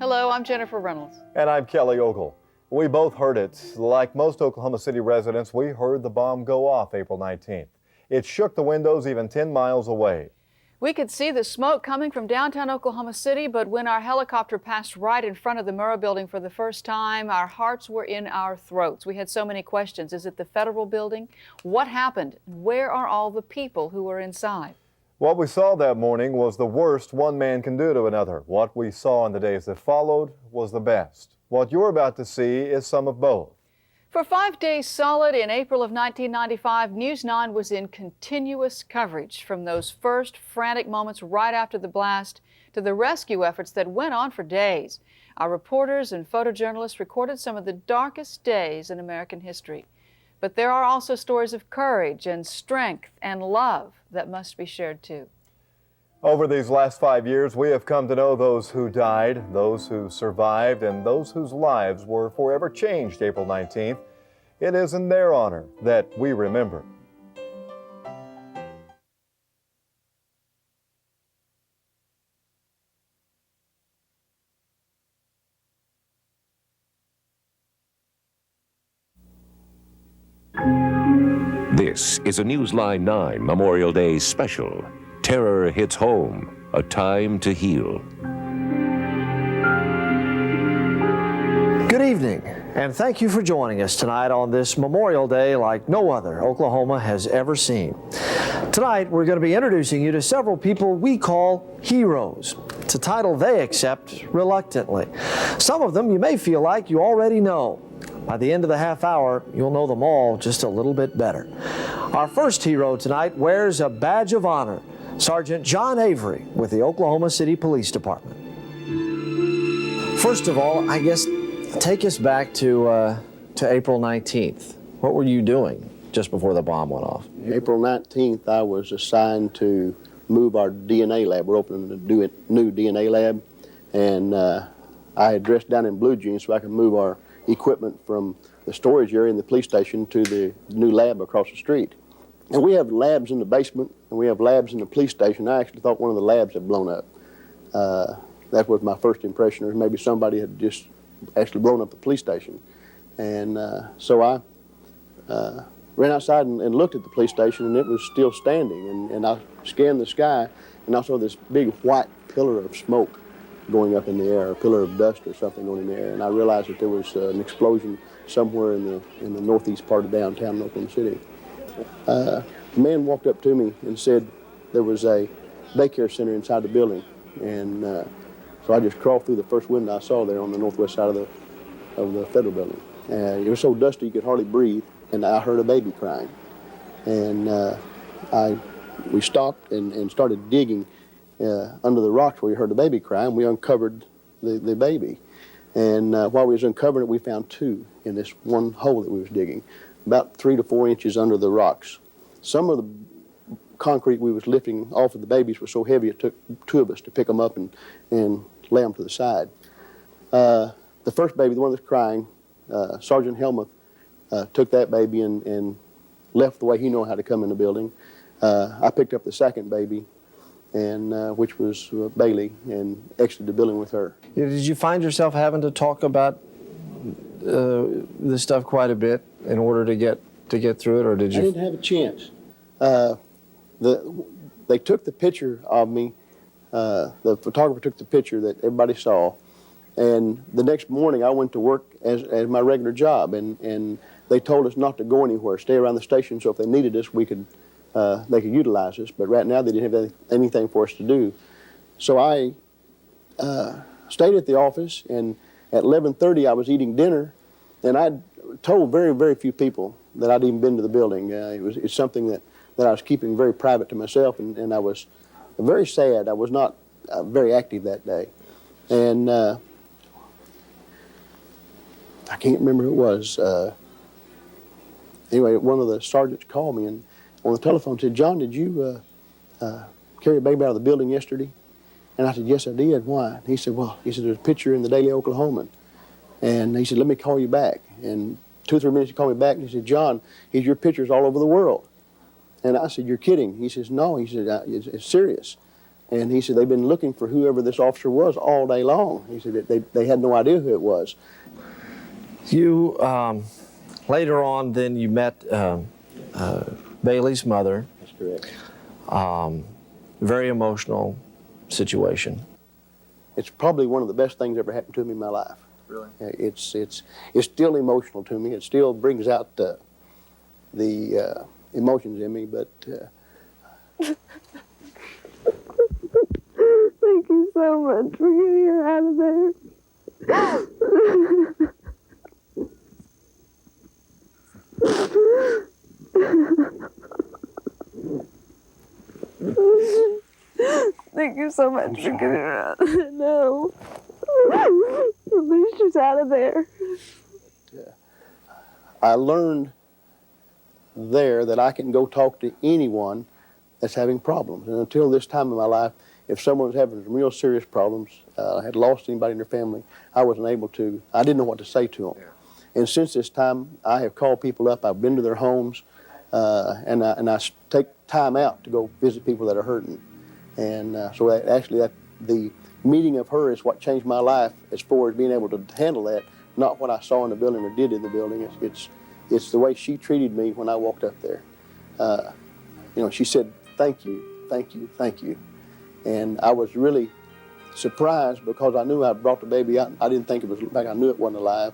Hello, I'm Jennifer Reynolds. And I'm Kelly Ogle. We both heard it. Like most Oklahoma City residents, we heard the bomb go off April 19th. It shook the windows even 10 miles away. We could see the smoke coming from downtown Oklahoma City, but when our helicopter passed right in front of the Murrah building for the first time, our hearts were in our throats. We had so many questions. Is it the federal building? What happened? Where are all the people who were inside? What we saw that morning was the worst one man can do to another. What we saw in the days that followed was the best. What you're about to see is some of both. For 5 days solid in April of 1995, News 9 was in continuous coverage from those first frantic moments right after the blast to the rescue efforts that went on for days. Our reporters and photojournalists recorded some of the darkest days in American history. But there are also stories of courage and strength and love that must be shared too. Over these last 5 years, we have come to know those who died, those who survived, and those whose lives were forever changed April 19th. It is in their honor that we remember. This is a Newsline 9 Memorial Day special. Terror hits home, a time to heal. Good evening, and thank you for joining us tonight on this Memorial Day like no other Oklahoma has ever seen. Tonight, we're going to be introducing you to several people we call heroes. It's a title they accept reluctantly. Some of them you may feel like you already know. By the end of the half hour, you'll know them all just a little bit better. Our first hero tonight wears a badge of honor, Sergeant John Avery with the Oklahoma City Police Department. First of all, I guess take us back to April 19th. What were you doing just before the bomb went off? April 19th, I was assigned to move our DNA lab. We're opening a new DNA lab, and I had dressed down in blue jeans so I could move our equipment from the storage area in the police station to the new lab across the street. And we have labs in the basement, and we have labs in the police station. I actually thought one of the labs had blown up. That was my first impression, or maybe somebody had just actually blown up the police station. And so I ran outside and looked at the police station, and it was still standing. And I scanned the sky, and I saw this big white pillar of smoke going up in the air, a pillar of dust or something going in the air. And I realized that there was an explosion somewhere in the northeast part of downtown Oklahoma City. A man walked up to me and said there was a daycare center inside the building. And so I just crawled through the first window I saw there on the northwest side of the federal building. It was so dusty you could hardly breathe, and I heard a baby crying. And we stopped and started digging under the rocks where we heard the baby cry, and we uncovered the baby. And while we was uncovering it, we found two in this one hole that we was digging, about 3 to 4 inches under the rocks. Some of the concrete we was lifting off of the babies was so heavy it took two of us to pick them up and lay them to the side. The first baby, the one that's crying, Sergeant Helmuth took that baby and left the way he knew how to come in the building. I picked up the second baby, and which was Bailey, and exited the building with her. Did you find yourself having to talk about this stuff quite a bit in order to get through it, or did you? I didn't have a chance. They took the picture of me. The photographer took the picture that everybody saw, and the next morning I went to work as my regular job, and they told us not to go anywhere, stay around the station, so if they needed us, they could utilize us. But right now they didn't have anything for us to do. So I stayed at the office, and at 11:30 I was eating dinner, and I'd told very, very few people that I'd even been to the building. It's something that I was keeping very private to myself, and I was very sad. I was not very active that day. And I can't remember who it was. Anyway, one of the sergeants called me and on the telephone said, "John, did you carry a baby out of the building yesterday?" And I said, "Yes, I did. Why?" And he said, there's a picture in the Daily Oklahoman. And he said, "Let me call you back." And 2 or 3 minutes he called me back, and he said, "John, your picture's all over the world." And I said, "You're kidding." He says, "No." He said, "It's serious." And he said, they've been looking for whoever this officer was all day long. He said that they had no idea who it was. You, later on, then you met Bailey's mother. That's correct. Very emotional situation. It's probably one of the best things ever happened to me in my life. Really? It's still emotional to me. It still brings out the emotions in me, but Thank you so much for getting her out of there. Thank you so much for getting her out. No. At least she's out of there. I learned there that I can go talk to anyone that's having problems. And until this time in my life, if someone's having some real serious problems, had lost anybody in their family, I wasn't able to, I didn't know what to say to them. Yeah. And since this time, I have called people up, I've been to their homes, and I take time out to go visit people that are hurting. And so the meeting of her is what changed my life as far as being able to handle that, not what I saw in the building or did in the building. It's the way she treated me when I walked up there. You know, she said, thank you, thank you, thank you. And I was really surprised because I knew I brought the baby out. I didn't think it was, like I knew it wasn't alive.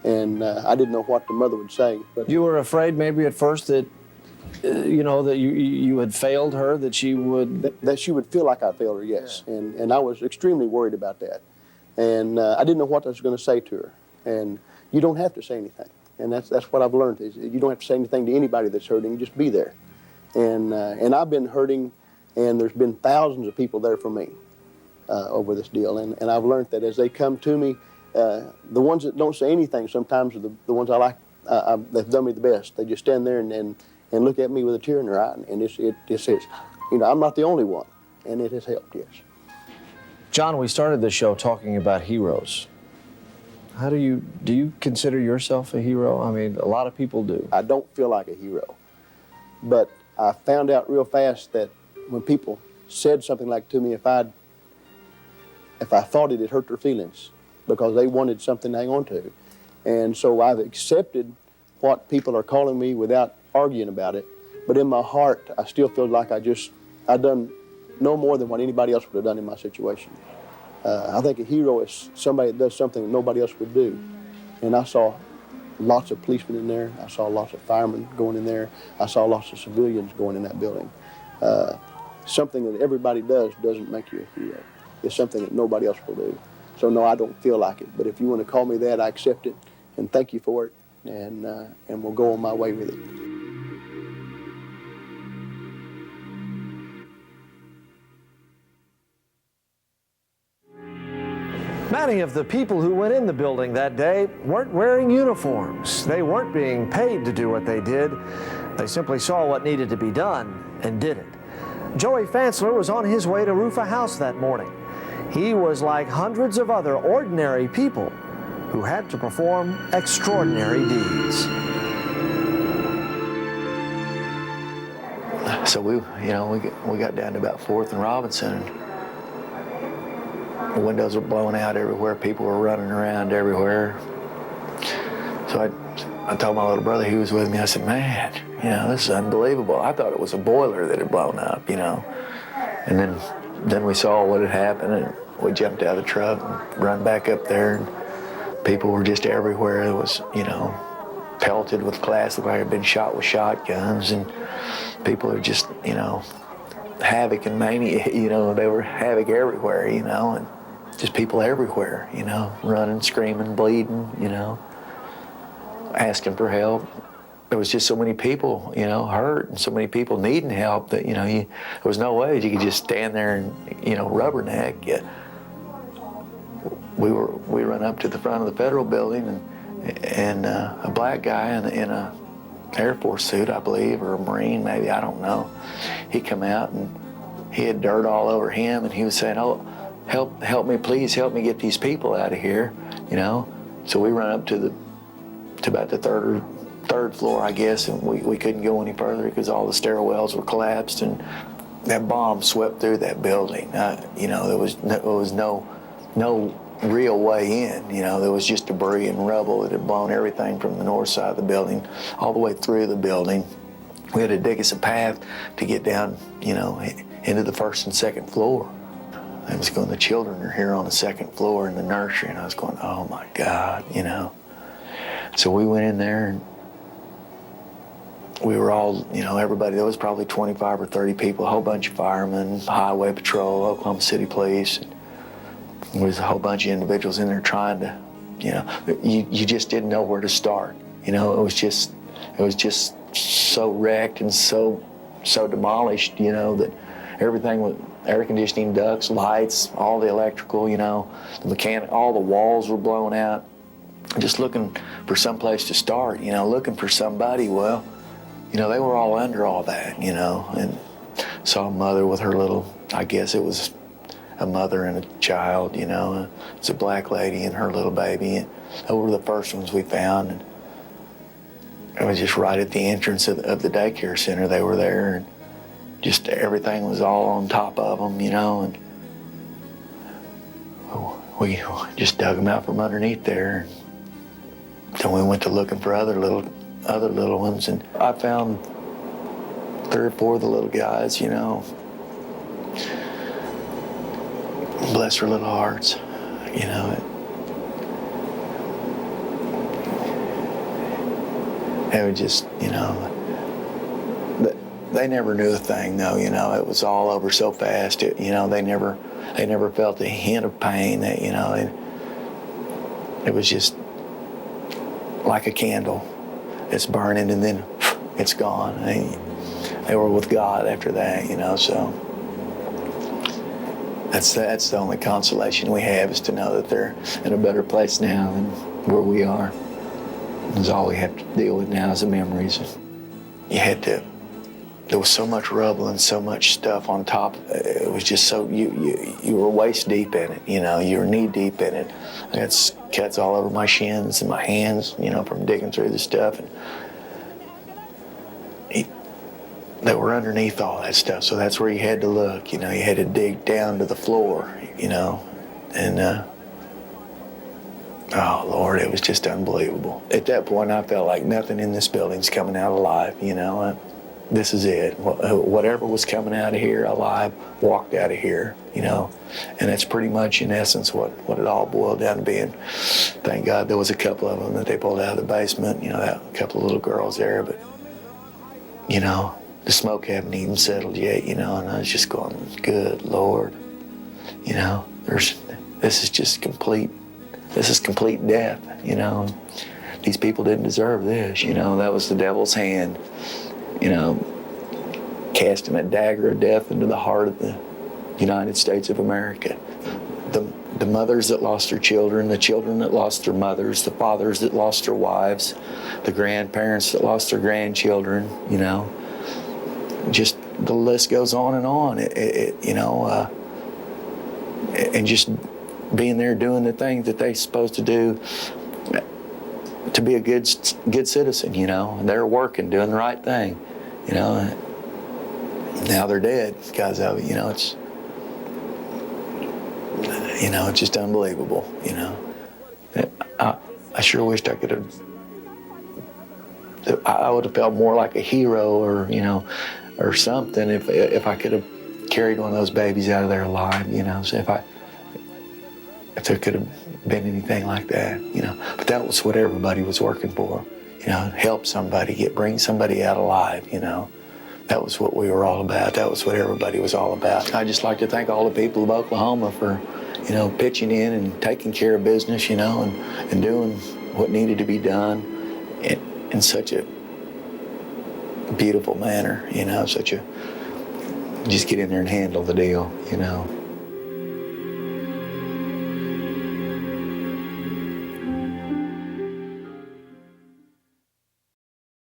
And I didn't know what the mother would say. But You were afraid maybe at first that, you know, that you had failed her, that she would... That she would feel like I failed her, yes. Yeah. And I was extremely worried about that. And I didn't know what I was going to say to her. And you don't have to say anything. And that's what I've learned, is you don't have to say anything to anybody that's hurting, just be there. And I've been hurting, and there's been thousands of people there for me over this deal. And I've learned that as they come to me, the ones that don't say anything sometimes are the ones I like, they've done me the best. They just stand there and look at me with a tear in their eye. And it says, you know, I'm not the only one. And it has helped, yes. John, we started the show talking about heroes. How do you consider yourself a hero? I mean, a lot of people do. I don't feel like a hero. But I found out real fast that when people said something like to me, if I thought it hurt their feelings because they wanted something to hang on to. And so I've accepted what people are calling me without arguing about it. But in my heart, I still feel like I've done no more than what anybody else would have done in my situation. I think a hero is somebody that does something that nobody else would do. And I saw lots of policemen in there. I saw lots of firemen going in there. I saw lots of civilians going in that building. Something that everybody does doesn't make you a hero. It's something that nobody else will do. So no, I don't feel like it. But if you want to call me that, I accept it, and thank you for it, and we'll go on my way with it. Many of the people who went in the building that day weren't wearing uniforms. They weren't being paid to do what they did. They simply saw what needed to be done and did it. Joey Fansler was on his way to roof a house that morning. He was like hundreds of other ordinary people who had to perform extraordinary deeds. So we got down to about 4th and Robinson. The windows were blowing out everywhere. People were running around everywhere. So I told my little brother, he was with me, I said, man, you know, this is unbelievable. I thought it was a boiler that had blown up, you know. And then we saw what had happened, and we jumped out of the truck and run back up there, and people were just everywhere. It was, you know, pelted with glass, like they had been shot with shotguns, and people are just, you know, havoc and mania, you know, they were havoc everywhere, you know, and just people everywhere, you know, running, screaming, bleeding, you know, asking for help. There was just so many people, you know, hurt, and so many people needing help that, you know, there was no way you could just stand there and, you know, rubberneck. We run up to the front of the federal building, and a black guy in a Air Force suit, I believe, or a Marine, maybe, I don't know. He come out, and he had dirt all over him, and he was saying, oh, help me, please help me get these people out of here, you know. So we run up to about the third floor, I guess, and we couldn't go any further because all the stairwells were collapsed, and that bomb swept through that building. You know, there was no real way in. You know, there was just debris and rubble that had blown everything from the north side of the building all the way through the building. We had to dig us a path to get down, you know, into the first and second floor. I was going, the children are here on the second floor in the nursery, and I was going, oh my God, you know. So we went in there, and we were all, you know, everybody, there was probably 25 or 30 people, a whole bunch of firemen, highway patrol, Oklahoma City police. And there was a whole bunch of individuals in there trying to, you know, you just didn't know where to start. You know, it was just so wrecked and so demolished, you know, that everything with air conditioning ducts, lights, all the electrical, you know, the mechanic, all the walls were blown out. Just looking for some place to start, you know, looking for somebody. Well, you know, they were all under all that, you know, and saw a mother with her little, I guess it was a mother and a child, you know. It's a black lady and her little baby. And those were the first ones we found. And it was just right at the entrance of the daycare center. They were there, and just everything was all on top of them, you know. And we just dug them out from underneath there. Then we went to looking for other little ones, and I found 3 or 4 of the little guys, you know. Bless their little hearts, you know. It was just, you know, they never knew a thing, though, you know. It was all over so fast. You know, they never felt a hint of pain. That, you know, it was just like a candle. It's burning and then it's gone. They were with God after that, you know. So that's the only consolation we have, is to know that they're in a better place now than where we are. That's all we have to deal with now is the memories. There was so much rubble and so much stuff on top. It was just so, you were waist deep in it, you know, you were knee deep in it. I got cuts all over my shins and my hands, you know, from digging through the stuff. And they were underneath all that stuff, so that's where you had to look, you know, you had to dig down to the floor, you know, and oh Lord, it was just unbelievable. At that point, I felt like nothing in this building's coming out alive, you know. This is it. Whatever was coming out of here alive walked out of here, you know. And that's pretty much, in essence, what it all boiled down to being. Thank God there was a couple of them that they pulled out of the basement, you know, a couple of little girls there, but, you know, the smoke hadn't even settled yet, you know, and I was just going, good Lord, you know, this is just complete death, you know. These people didn't deserve this, you know. That was the devil's hand, you know, casting a dagger of death into the heart of the United States of America. The mothers that lost their children, the children that lost their mothers, the fathers that lost their wives, the grandparents that lost their grandchildren, you know. Just the list goes on and on. You know, and just being there doing the things that they're supposed to do to be a good citizen, you know. And they're working, doing the right thing, you know. Now they're dead because of it, you know. It's just unbelievable, you know. I sure wished I could have. I would have felt more like a hero, or, you know, or something if I could have carried one of those babies out of there alive, you know. So if there could have been anything like that, you know. But that was what everybody was working for, you know, help somebody, bring somebody out alive, you know. That was what we were all about. That was what everybody was all about. I'd just like to thank all the people of Oklahoma for, you know, pitching in and taking care of business, you know, and doing what needed to be done in such a beautiful manner, you know, just get in there and handle the deal, you know.